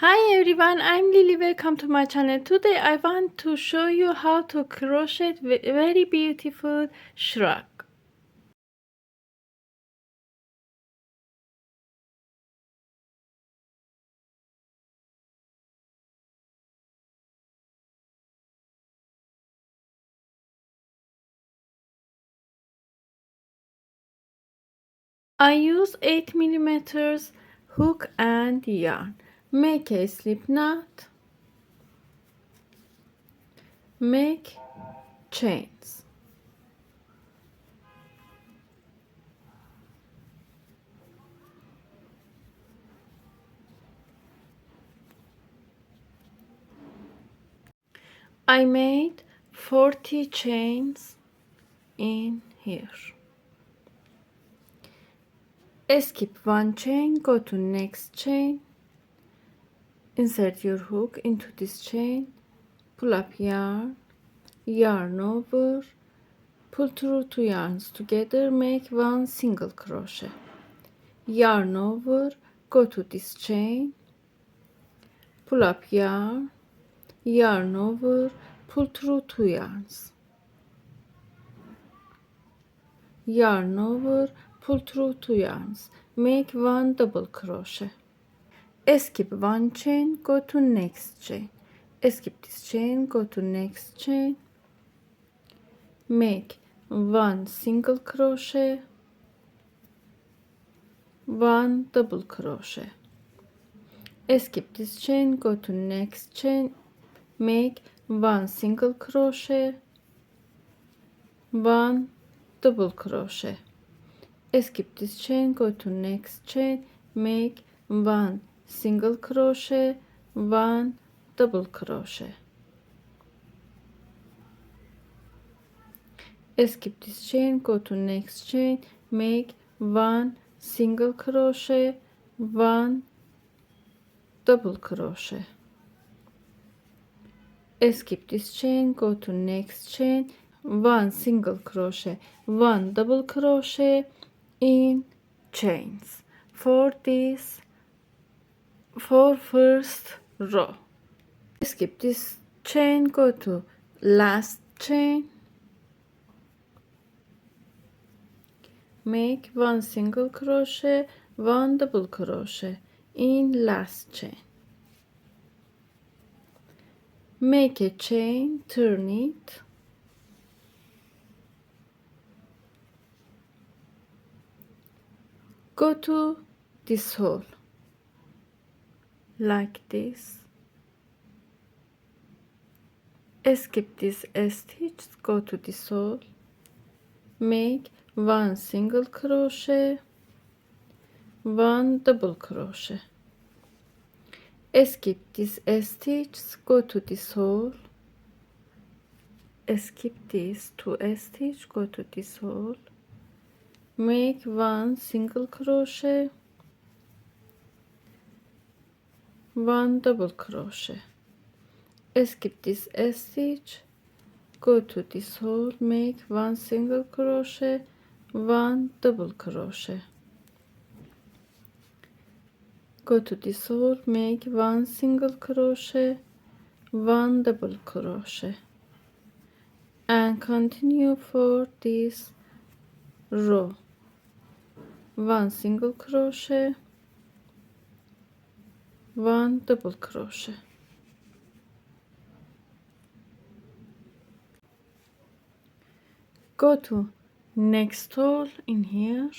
Hi everyone, I'm Lily. Welcome to my channel. Today I want to show you how to crochet very beautiful shrug. I use 8 millimeters hook and yarn. Make a slip knot. Make chains. I made 40 chains in here. Skip one chain, go to next chain, insert your hook into this chain, pull up yarn, yarn over, pull through two yarns together, make one single crochet, yarn over, go to this chain, pull up yarn, yarn over, pull through two yarns, yarn over, pull through two yarns, make one double crochet, skip one chain, go to next chain, skip this chain, go to next chain, make one single crochet, one double crochet, skip this chain, go to next chain, make one single crochet, one double crochet, skip this chain, go to next chain, make one single crochet, one double crochet, skip this chain, go to next chain, make one single crochet, one double crochet, skip this chain, go to next chain, one single crochet, one double crochet in chains for this for first row. Skip this chain, go to last chain, make one single crochet, one double crochet in last chain, make a chain, turn it, go to this hole like this, skip this stitch, go to this hole, make one single crochet, one double crochet, skip this stitch, go to this hole, skip this two stitch, go to this hole, make one single crochet, one double crochet, skip this stitch, go to this hole, make one single crochet, one double crochet, go to this hole, make one single crochet, one double crochet, and continue for this row. One single crochet, one double crochet, go to next hole in here,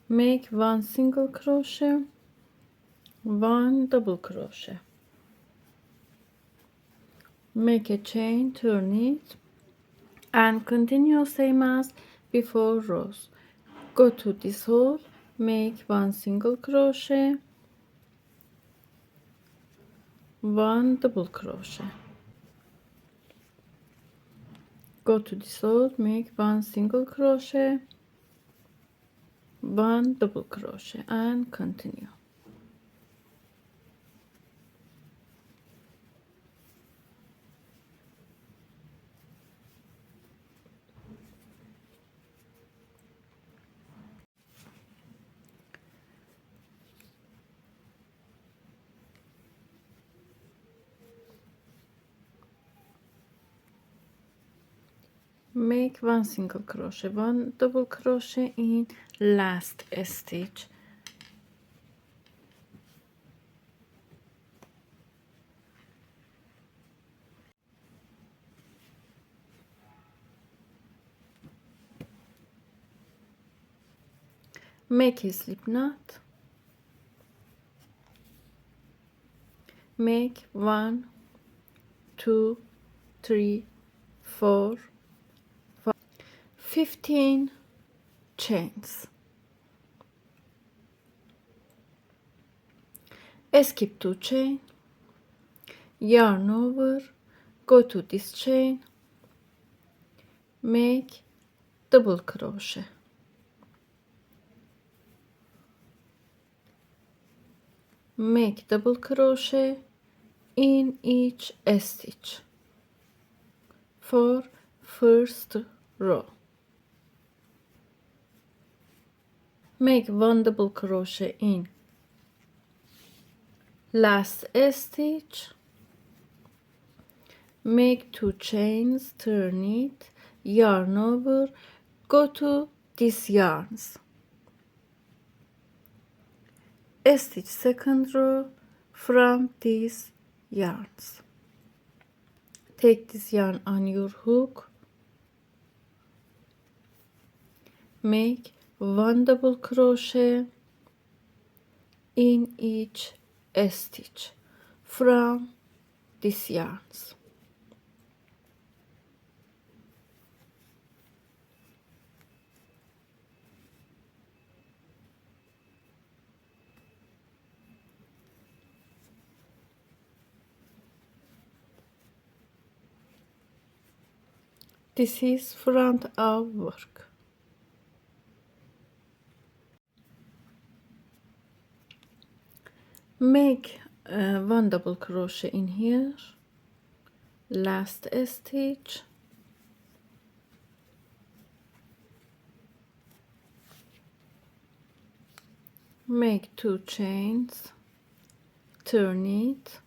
make one single crochet, one double crochet, make a chain, turn it, and continue same as before rows. Go to this hole, make one single crochet, one double crochet, go to this hole, make one single crochet, one double crochet, and continue. make one single crochet, one double crochet in last stitch, make a slip knot, make 1 2 3 4 5 15 chains, skip 2 chain, yarn over, go to this chain, make double crochet, make double crochet in each stitch for first row, make one double crochet in last stitch, make 2 chains, turn it, yarn over, go to these yarns, stitch second row from these yarns, take this yarn on your hook, make one double crochet in each stitch from these yarns, this is front of work. Make one double crochet in here, last stitch, make 2 chains, turn it,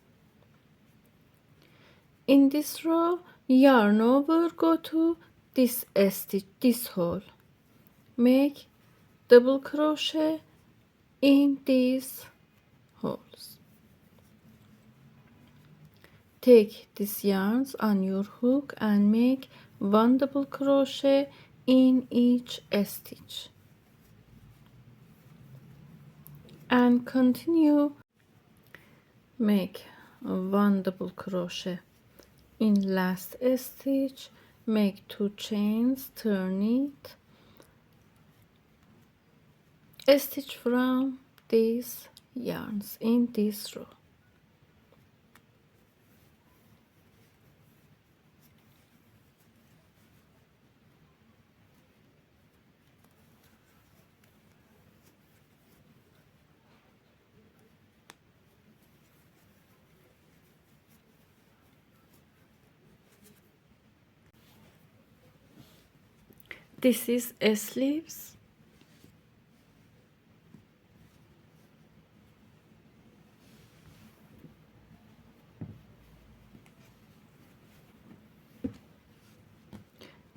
in this row yarn over, go to this stitch, this hole, make double crochet in these holes, take these yarns on your hook and make one double crochet in each stitch and continue, make one double crochet in last stitch, make 2 chains, turn it, stitch from these yarns in this row, this is sleeves,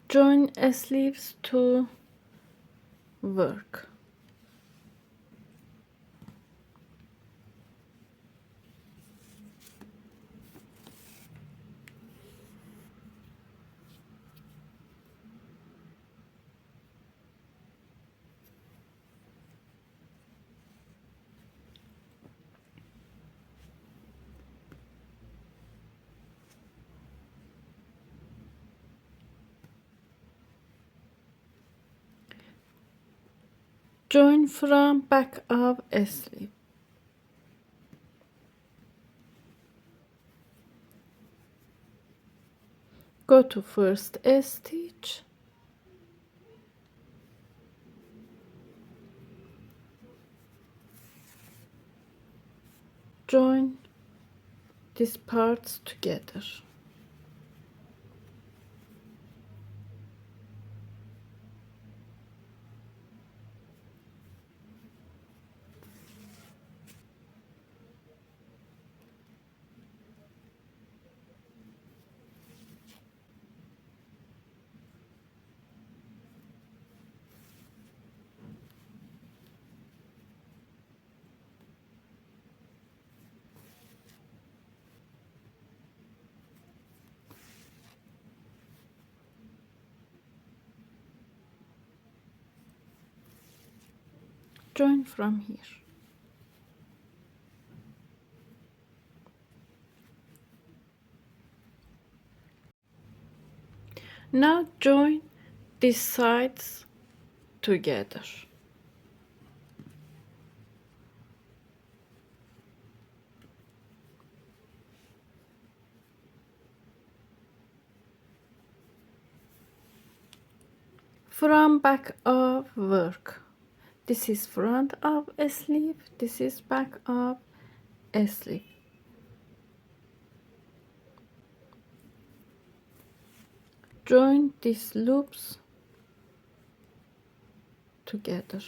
join sleeves to work, join from back of sleeve, go to first stitch, join these parts together, join from here. Now join these sides together. From back of work. This is front of a sleeve, this is back of a sleeve. Join these loops together.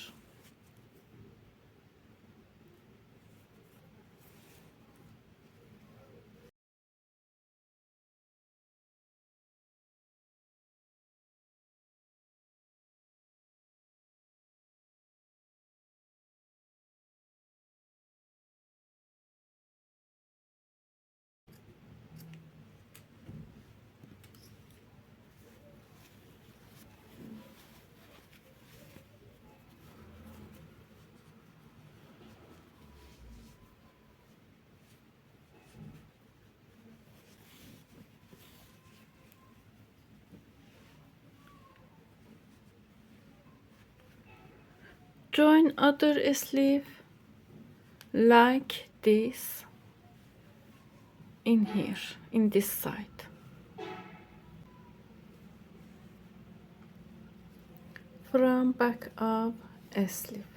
Join other sleeve like this in here, in this side. From back of a sleeve.